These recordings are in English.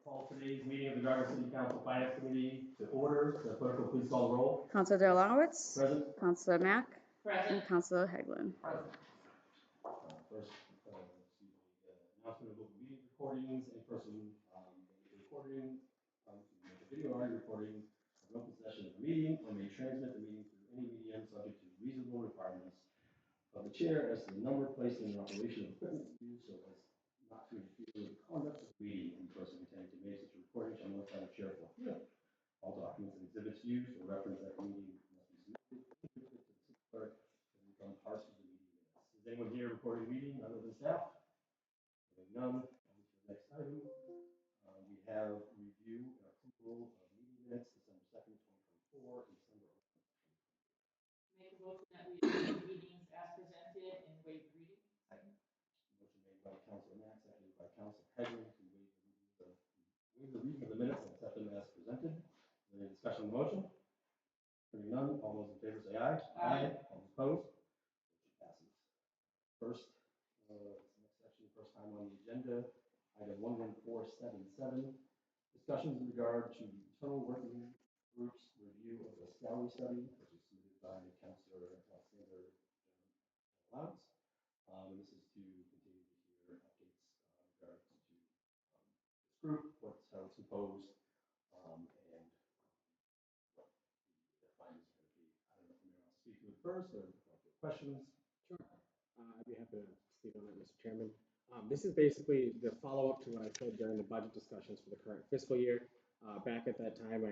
Call today's meeting of the Gardner City Council Finance Committee to order. The clerk will please call the roll. Councilor Delowitz. Present. Councilor Mack. Present. And Councilor Heglin. Present. First, announcement of local meeting recordings. Any person recording, make a video or audio recording of no possession of the meeting or may transmit the meeting through any medium subject to reasonable requirements of the chair as to the number placed in the operation of equipment used so as not to interfere with the conduct of the meeting. Any person intending to make such a recording shall notify the chair forthwith. All documents and exhibits used or referenced at the meeting must be submitted to the city clerk and become parts of the meeting minutes. Is anyone here recording the meeting other than staff? Having none, on to the next item. We have review and approval of meeting minutes, December 2nd, 2024, and December 11th. Make a motion that we approve the meetings as presented and waive the reading. Second. Motion made by Councilor Mack, seconded by Councilor Heglin to waive the reading of the minutes and accept them as presented. Any discussion on the motion? Hearing none, all those in favor say aye. Aye. All opposed? Motion passes. First, next section, first time on the agenda, item 11477, discussions in regard to the internal working group's review of the salary study, which is submitted by Councilor Alexander Allowance. And this is to continue to hear updates in regards to this group, how it's composed, and what the findings are going to be. I don't know if anyone wants to speak to it first or if you have questions. Sure. I'd be happy to speak on that, Mr. Chairman. This is basically the follow-up to what I said during the budget discussions for the current fiscal year. Back at that time,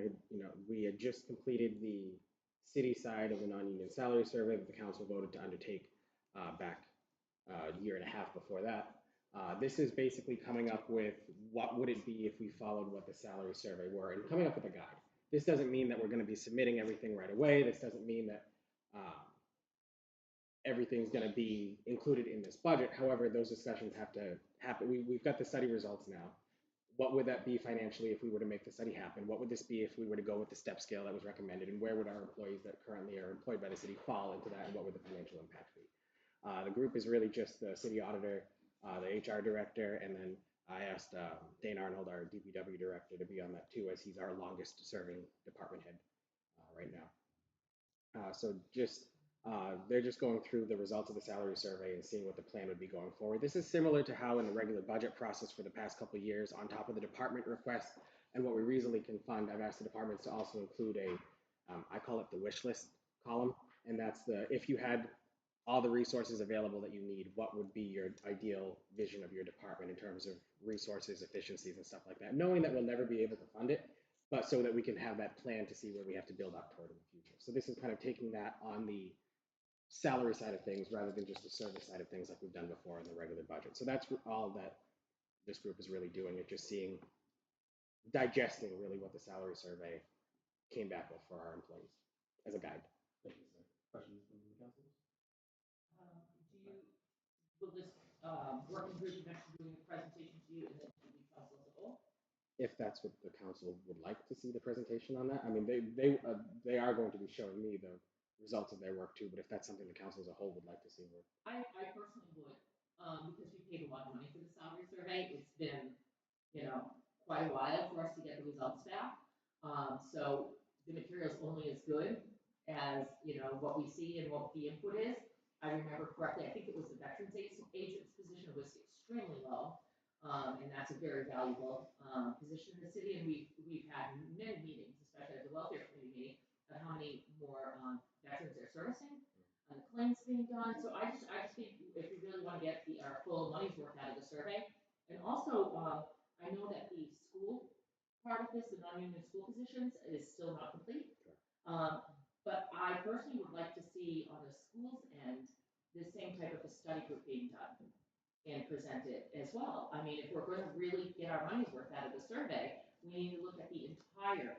we had just completed the city side of the non-union salary survey that the council voted to undertake back a year and a half before that. This is basically coming up with what would it be if we followed what the salary survey were and coming up with a guide. This doesn't mean that we're going to be submitting everything right away. This doesn't mean that everything's going to be included in this budget. However, those discussions have to happen. We've got the study results now. What would that be financially if we were to make the study happen? What would this be if we were to go with the step scale that was recommended? And where would our employees that currently are employed by the city fall into that? And what would the financial impact be? The group is really just the city auditor, the HR director, and then I asked Dane Arnold, our DPW director, to be on that too, as he's our longest serving department head right now. They're just going through the results of the salary survey and seeing what the plan would be going forward. This is similar to how in the regular budget process for the past couple of years, on top of the department request and what we reasonably can fund, I've asked the departments to also include I call it the wish list column. And that's if you had all the resources available that you need, what would be your ideal vision of your department in terms of resources, efficiencies, and stuff like that, knowing that we'll never be able to fund it, but so that we can have that plan to see where we have to build up toward in the future. So this is kind of taking that on the salary side of things rather than just the service side of things like we've done before in the regular budget. So that's all that this group is really doing. It's just digesting really what the salary survey came back with for our employees as a guide. Thank you, sir. Questions from the council? Will this working group eventually doing a presentation to you and then to the council as a whole? If that's what the council would like to see the presentation on that. I mean, they are going to be showing me the results of their work too, but if that's something the council as a whole would like to see. I personally would, because we paid a lot of money for the salary survey. It's been, quite a while for us to get the results back. So the material is only as good as, what we see and what the input is. I remember correctly, I think it was the veterans agent's position was extremely low. And that's a very valuable position in the city. And we've had many meetings, especially at the welfare committee meeting, of how many more veterans they're servicing and the claims being done. So I just think if we really want to get our full money's worth out of the survey, and also I know that the school part of this, the non-union school positions, is still not complete. But I personally would like to see on the school's end the same type of a study group being done and presented as well. I mean, if we're going to really get our money's worth out of the survey, we need to look at the entire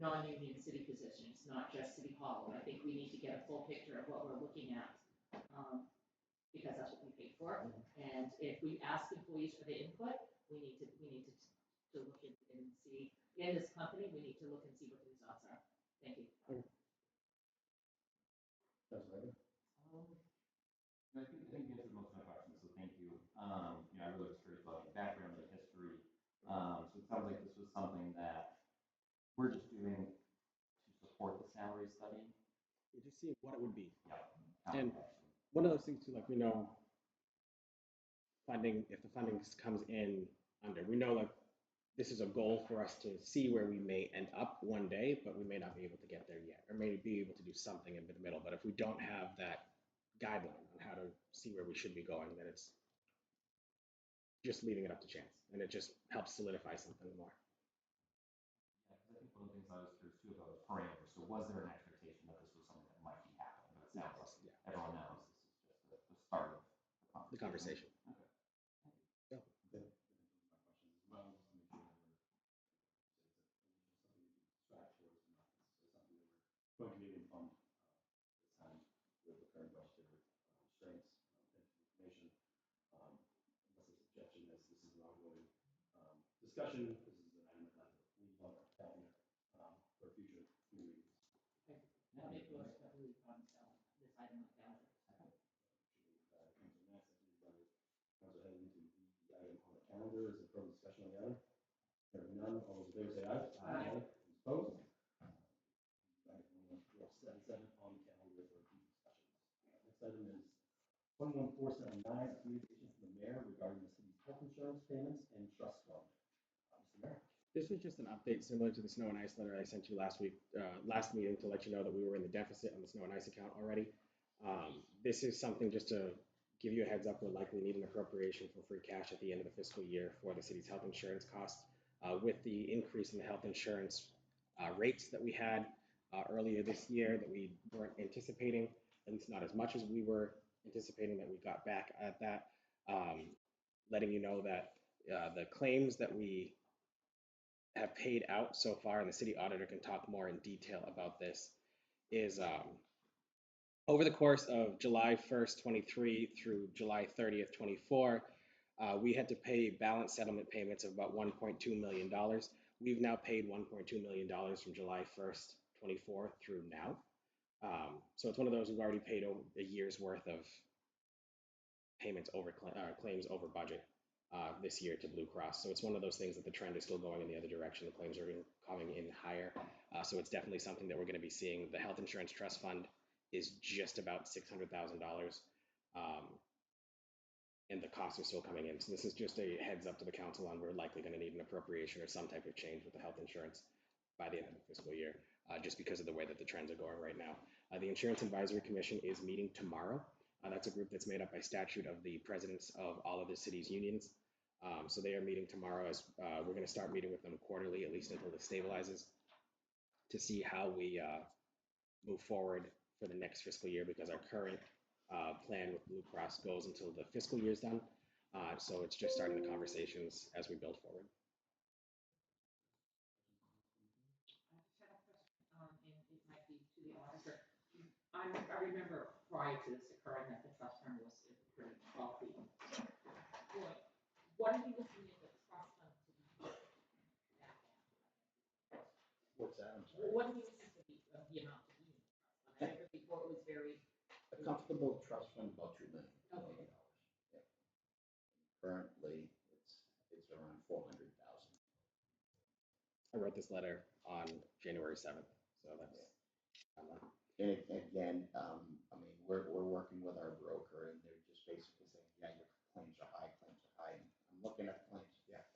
non-union city positions, not just City Hall. And I think we need to get a full picture of what we're looking at, because that's what we paid for. And if we ask employees for the input, we need to look and see in this company. We need to look and see what the results are. Thank you. That's right. I think you answered most of my questions, so thank you. I really was curious about the background and the history. So it sounds like this was something that we're just doing to support the salary study. You just see what it would be. Yeah. And one of those things too, like we know funding, if the funding comes in under, we know like this is a goal for us to see where we may end up one day, but we may not be able to get there yet, or may be able to do something in the middle. But if we don't have that guideline on how to see where we should be going, then it's just leaving it up to chance, and it just helps solidify something more. Yeah, because I think one of the things I was curious too about was parameters. So was there an expectation that this was something that might be happening? But it sounds like everyone knows this is just the start of The conversation. Okay. My questions as well, just to make sure that we're, it's something we can strive towards, and not necessarily something that we're going to be able to fund this time with the current budgetary constraints and information. Unless the suggestion is this is an ongoing discussion, this is an item that leaves on our cabinet for future meetings. I'll make a motion that we this item on calendar. Council Max, I believe, Council heading into the item on the calendar. Is there further discussion on the item? Hearing none, all those in favor say aye. Aye. Those opposed? Item 1147 on the calendar for future discussions. Next item is 11479, a communication from the mayor regarding the city's health insurance payments and trust fund. Mr. Mayor. This was just an update similar to the snow and ice letter I sent you last week, last meeting, to let you know that we were in the deficit on the snow and ice account already. This is something just to give you a heads up. We'll likely need an appropriation for free cash at the end of the fiscal year for the city's health insurance costs. With the increase in the health insurance rates that we had earlier this year that we weren't anticipating, at least not as much as we were anticipating, that we got back at that. Letting you know that the claims that we have paid out so far, and the city auditor can talk more in detail about this, is over the course of July 1st, 23 through July 30th, 24, we had to pay balance settlement payments of about $1.2 million. We've now paid $1.2 million from July 1st, 24 through now. So it's one of those we've already paid over a year's worth of payments over claims over budget this year to Blue Cross. So it's one of those things that the trend is still going in the other direction. The claims are coming in higher. So it's definitely something that we're going to be seeing. The health insurance trust fund is just about $600,000. And the costs are still coming in. So this is just a heads up to the council on we're likely going to need an appropriation or some type of change with the health insurance by the end of the fiscal year, just because of the way that the trends are going right now. The Insurance Advisory Commission is meeting tomorrow. That's a group that's made up by statute of the presidents of all of the city's unions. So they are meeting tomorrow. As we're going to start meeting with them quarterly, at least until it stabilizes, to see how we move forward for the next fiscal year, because our current plan with Blue Cross goes until the fiscal year is done. So it's just starting the conversations as we build forward. I just have a question, and it might be to the auditor. I remember prior to this occurring that the trust fund was pretty healthy. What are you looking at the trust fund to be? What's that? I'm sorry. What are you looking to be the amount to be in the trust fund? I remember before it was very. A comfortable trust fund, about $2 million. Okay. Yeah. Currently, it's around 400,000. I wrote this letter on January 7th, so that's. And again, I mean, we're working with our broker, and they're just basically saying, yeah, your claims are high, claims are high. And I'm looking at claims, yeah,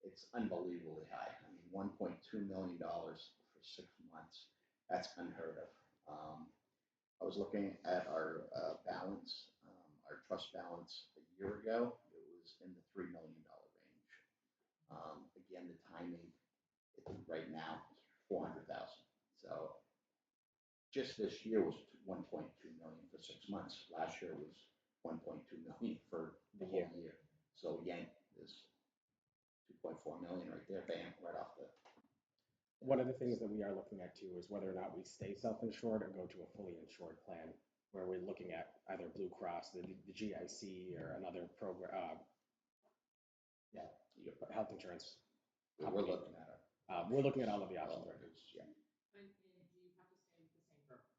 it's unbelievably high. I mean, $1.2 million for 6 months, that's unheard of. I was looking at our balance, our trust balance a year ago. It was in the $3 million range. Again, the timing right now is 400,000. So just this year was 1.2 million for 6 months. Last year was 1.2 million for the whole year. So again, there's 2.4 million right there, bam, right off the. One of the things that we are looking at too is whether or not we stay self-insured or go to a fully insured plan, where we're looking at either Blue Cross, the GIC, or another program. Health insurance. We're looking at it. We're looking at all of the options right now. Yeah. And do you have to stay with the same broker?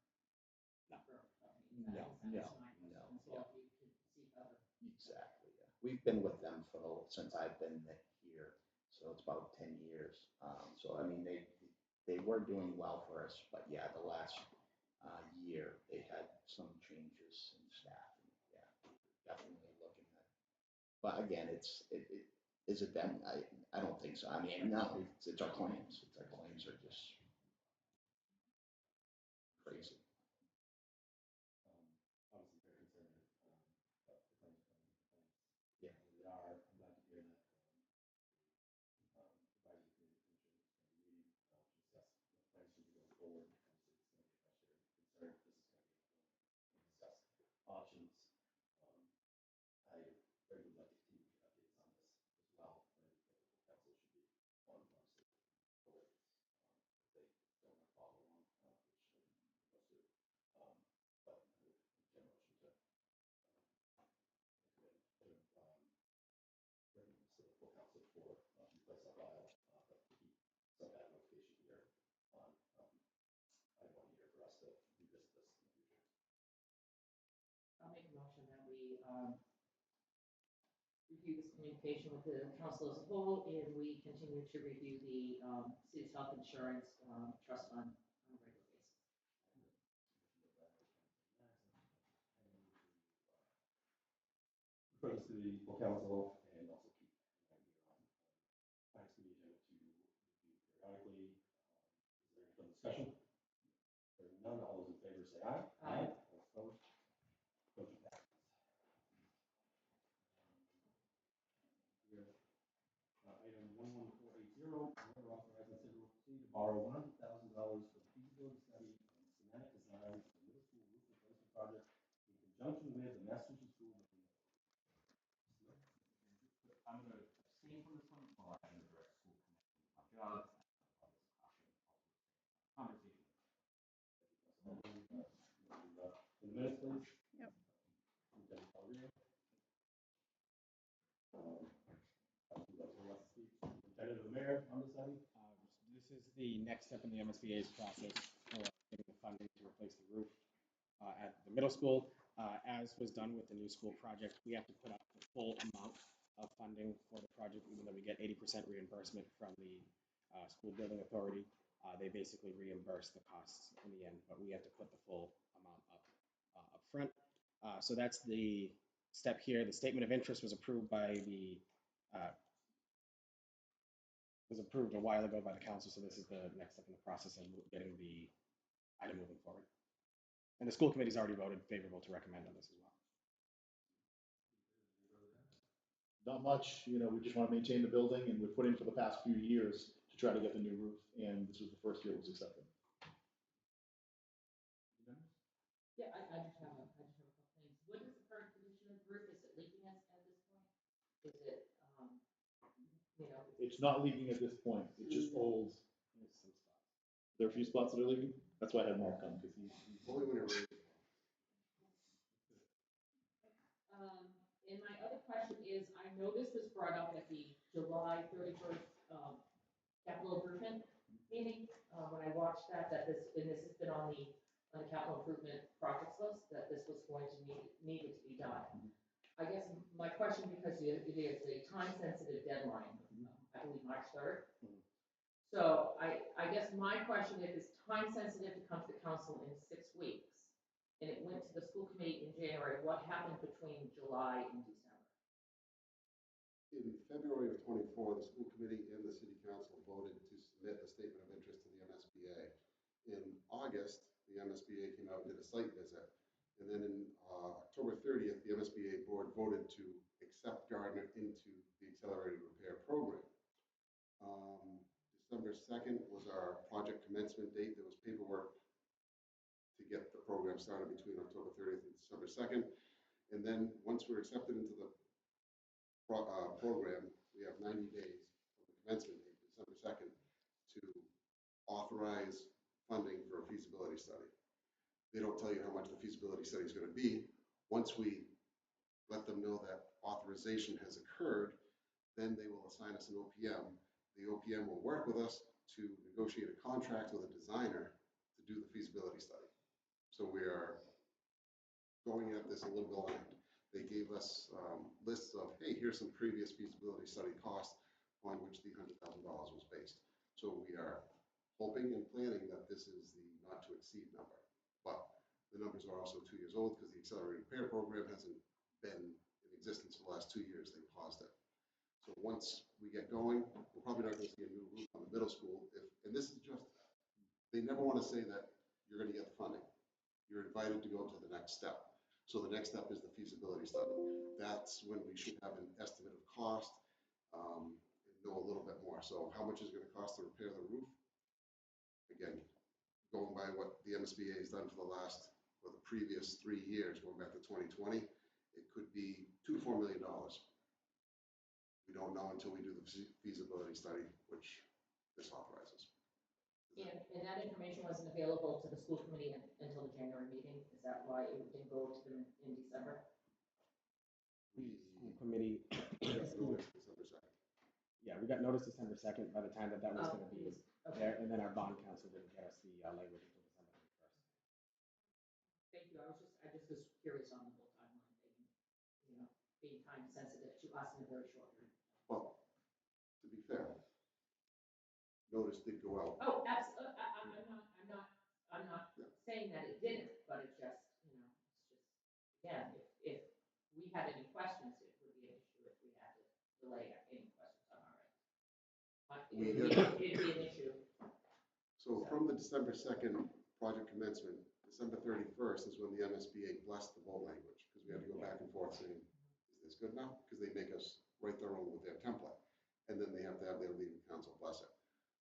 No. No, no, no. So if you can see other. Exactly. Yeah. We've been with them since I've been here. So it's about 10 years. So I mean, they were doing well for us, but yeah, the last year they had some changes in staff. And yeah, definitely looking at. But again, is it them? I don't think so. I mean, no, it's our claims. It's our claims are just crazy. Obviously very concerned about the claims coming. Yeah. They are. I'm glad to hear that. Advisory committee commission is going to meet to discuss what plans should be going forward. Obviously, it's going to be a question of concern. This is going to be discuss options. I very would like to continue to get updates on this as well. And council should be on obviously alert if they don't want to follow along, which most do. But I would entertain a motion to recommend this to the full council for replace that file, but to keep some kind of notification here on item 1 here for us to revisit this in the future. I'll make a motion that we, review this communication with the council as a whole, and we continue to review the, city's health insurance, trust fund on a regular basis. Refer this to the full council and also keep an eye here on finance committee agenda to review periodically. Is there any further discussion? Hearing none, all those in favor say aye. Aye. All opposed? Motion passes. Here, item 11480, order authorizing Central City to borrow $100,000 for the feasibility study and schematic design for the middle school roof replacement project in conjunction with the Massachusetts School Building. I'm going to abstain from this one while I have the direct school connection with my job. Conversation. In the minutes, please. Yep. Lieutenant Pellegrino. Who wants to speak? Lieutenant of the Mayor on this item? This is the next step in the MSBA's process for getting the funding to replace the roof at the middle school. As was done with the new school project, we have to put up the full amount of funding for the project, even though we get 80% reimbursement from the school building authority. They basically reimburse the costs in the end, but we have to put the full amount up front. So that's the step here. The statement of interest was approved by the was approved a while ago by the council, so this is the next step in the process of getting the item moving forward. And the school committee's already voted favorable to recommend on this as well. Not much, we just want to maintain the building, and we've put in for the past few years to try to get the new roof, and this was the first year it was accepted. Yeah, I just have a couple things. What is the current condition of the roof? Is it leaking at this point? Is it, It's not leaking at this point, it's just old. There are a few spots that are leaking, that's why I had Mark come, because he only when it rains. And my other question is, I know this was brought up at the July 31st, capital improvement meeting, when I watched that this has been on the capital improvement projects list, that this was going to needed to be done. I guess my question, because it is a time-sensitive deadline, I believe March 3rd. So I guess my question is time-sensitive to come to the council in 6 weeks, and it went to the school committee in January, what happened between July and December? In February of '24, the school committee and the city council voted to submit a statement of interest to the MSBA. In August, the MSBA came out and did a site visit. And then in October 30th, the MSBA board voted to accept Gardner into the accelerated repair program. December 2nd was our project commencement date. There was paperwork to get the program started between October 30th and December 2nd. And then once we're accepted into the program, we have 90 days from the commencement date, December 2nd, to authorize funding for a feasibility study. They don't tell you how much the feasibility study is going to be. Once we let them know that authorization has occurred, then they will assign us an OPM. The OPM will work with us to negotiate a contract with a designer to do the feasibility study. So we are going at this a little blind. They gave us lists of, hey, here's some previous feasibility study costs on which the $100,000 So we are hoping and planning that this is the not to exceed number. But the numbers are also 2 years old because the accelerated repair program hasn't been in existence for the last 2 years. They paused it. So once we get going, we're probably not going to see a new roof on the middle school. And this is just, they never want to say that you're going to get the funding. You're invited to go to the next step. So the next step is the feasibility study. That's when we should have an estimate of cost, and know a little bit more. So how much is it going to cost to repair the roof? Again, going by what the MSBA has done for the previous 3 years, going back to 2020, it could be $2 to $4 million. We don't know until we do the feasibility study, which this authorizes. And that information wasn't available to the school committee until the January meeting. Is that why it didn't go to them in December? School committee, December 2nd. yeah, we got notice December 2nd by the time that was going to be Okay. there, and then our bond council didn't get us the language until December 31st. Thank you. I just was curious on the whole timeline thing, being time sensitive to us in a very short time. Well, to be fair, notice did go out. Oh, absolutely. I'm not Yeah. saying that it didn't, but it's just, again, if we had any questions, it would be an issue if we had to relay any questions on our end. It'd be an issue. So from the December 2nd project commencement, December 31st is when the MSBA blessed the vote language, because we had to go back and forth saying, is this good enough? Because they make us write their own with their template, and then they have to have their legal counsel bless it.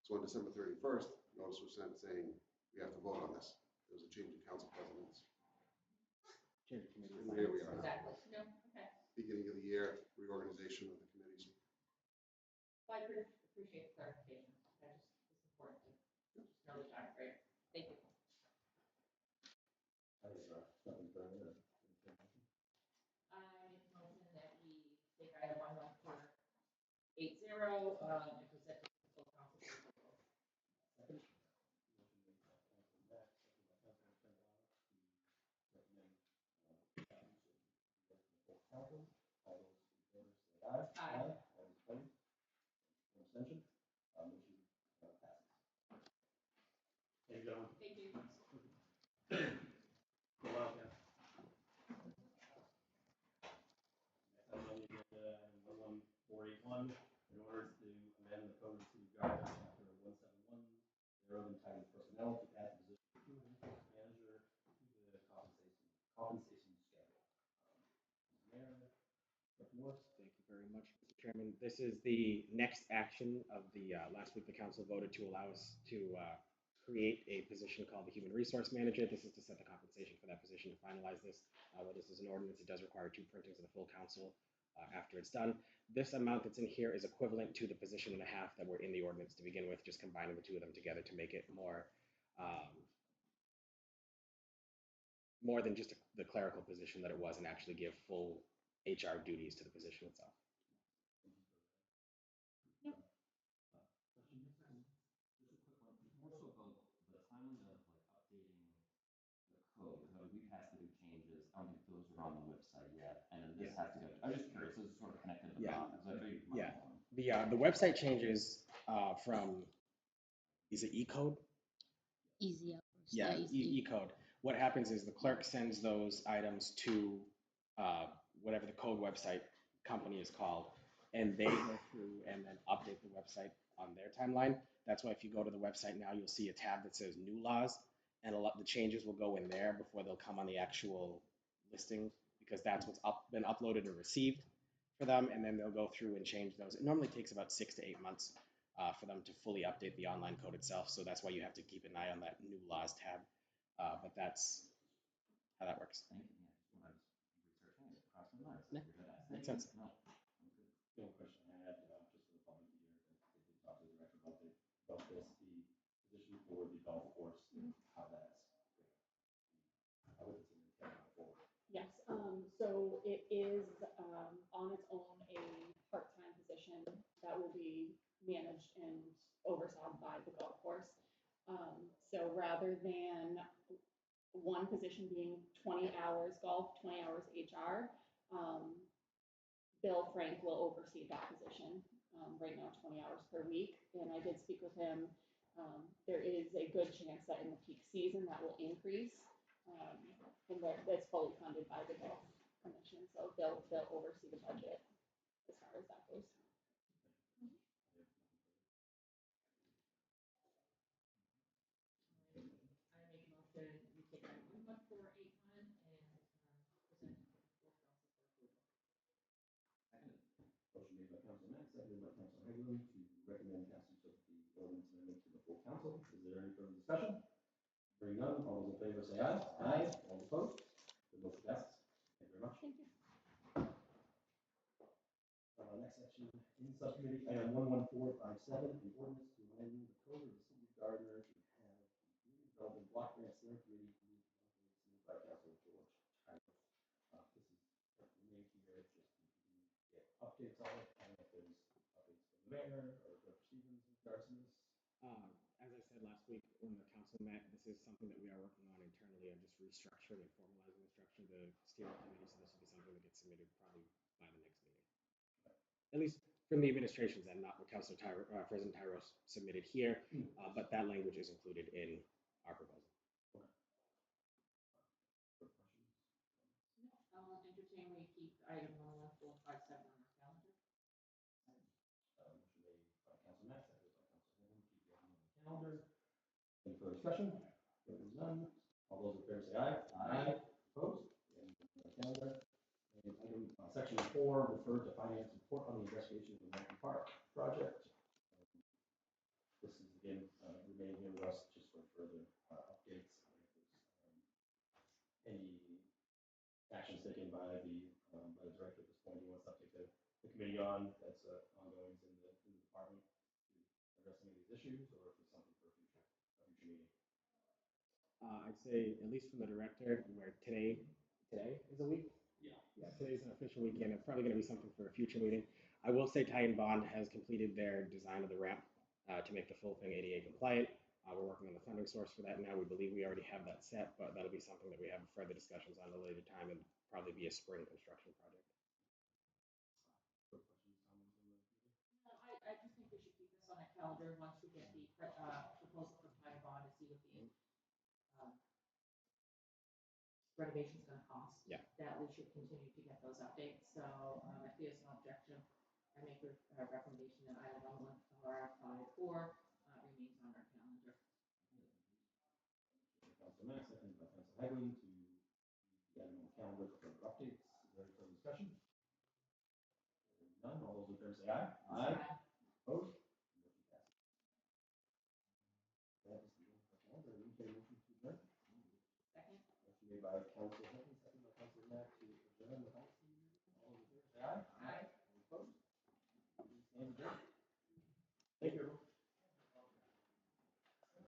So on December 31st, notice was sent saying, we have to vote on this. There was a change in council presidents. Change of committee. And here we are now. Exactly. No, okay. Beginning of the year, reorganization of the committees. Well, I appreciate the clarification. It's important to just know the time frame. Thank you. Nothing further. I make a motion that we take item 11480, and present to the full council for approval. Second. Motion made by Councilman Mack, seconded by Councilman Trent to recommend establishment of the full council. All those in favor say aye. Aye. All those opposed? One abstention. Motion passes. Thank you, gentlemen. Thank you. Go well, Ken. Next item on the agenda, item 11481, in order to amend the code to Gardner, chapter 171, thereof entitled personnel, to add the position of human resource manager to the compensation schedule. Mayor, Dr. Morris. Thank you very much, Mr. Chairman. This is the next action of the, last week the council voted to allow us to create a position called the Human Resource Manager. This is to set the compensation for that position to finalize this. While this is an ordinance, it does require 2 printings of the full council after it's done. This amount that's in here is equivalent to the position and a half that were in the ordinance to begin with, just combining the 2 of them together to make it more than just the clerical position that it was, and actually give full HR duties to the position itself. Just a quick one, more so about the timeline of updating the code, because we passed the new changes, I don't think those are on the website yet, and then this has to go, I'm just curious, this is sort of connected to the Yeah. dots, I know you Yeah. on. The website changes from, is it E-code? Easy hours. Yeah, E-code. What happens is the clerk sends those items to whatever the code website company is called, and they go through and then update the website on their timeline. That's why if you go to the website now, you'll see a tab that says new laws, and a lot the changes will go in there before they'll come on the actual listing, because that's what's been uploaded and received for them, and then they'll go through and change those. It normally takes about 6 to 8 months for them to fully update the online code itself, so that's why you have to keep an eye on that new laws tab. But that's how that works. Thank you. Yeah, when I was researching it, crossed my mind. Yeah, makes sense. No, The only question I had, just for the public here, I did talk to the director about this, the position for the golf course, how that's, how is it going forward? Yes, so it is on its own a part-time position that will be managed and oversaw by the golf course. So rather than one position being 20 hours golf, 20 hours HR, Bill Frank will oversee that position. right now 20 hours per week. And I did speak with him. There is a good chance that in the peak season that will increase. And that's fully funded by the Gulf Commission, so they'll oversee the budget as far as that goes. I make a motion, we take item 1 for ACON and present it to the full council for approval. Seconded. Motion made by Council Matt, seconded by Council Hagelin to recommend passage of the ordinance amendment to the full council. Is there any further discussion? Hearing none, all those in favor say aye. Aye. All opposed? The motion passes. Thank you very much. Thank you. Next section, in subcommittee, item 11457, an ordinance to amend the code of the city of Gardner to have the community development block grant steering committee be submitted by Councilor George Tyler. This is named here just to get updates on it. I don't know if there's updates from the mayor or Director Stevens in regards to this. As I said last week when the council met, this is something that we are working on internally and just restructuring and formalizing the structure of the steering committee. So this will be something that gets submitted probably by the next meeting. At least from the administration's end, not what President Tyros submitted here, but that language is included in our proposal. Quick questions? I'll entertain we keep item 11457 on our calendar. Motion made by Council Matt, seconded by Council Hagelin to keep the item on the calendar. Any further discussion? There is none. All those in favor say aye. Aye. Opposed? And the calendar. And item, section 4, refer to finance report on the investigation of the Mountain Park project. This is again remaining here with us just for further updates. Any actions taken by the director at this point? He wants to update the committee on that's ongoing in the department to address any of these issues, or if it's something for a future meeting. I'd say at least from the director, where today is a week. Yeah, today's an official weekend. It's probably going to be something for a future meeting. I will say Ty and Bond has completed their design of the ramp to make the full thing ADA compliant. We're working on the funding source for that now. We believe we already have that set, but that'll be something that we have further discussions on at a later time and probably be a spring construction project. Quick questions, comments on the committee? No, I just think we should keep this on a calendar once we get the proposal from Ty and Bond to see what the renovation's going to cost. Yeah. That we should continue to get those updates. So if there's no objection, I make a recommendation that item 11454 remains on our calendar. Council Matt, seconded by Council Hagelin to keep the item on the calendar for further updates. Is there any further discussion? Hearing none. All those in favor say aye. Aye. Opposed? Motion passes. That is the end of the calendar. We can motion to adjourn. Second. Motion made by Council Hagelin, seconded by Council Matt to adjourn the council meeting. All those in favor say aye. Aye. All opposed? We stand adjourned. Thank you, everyone.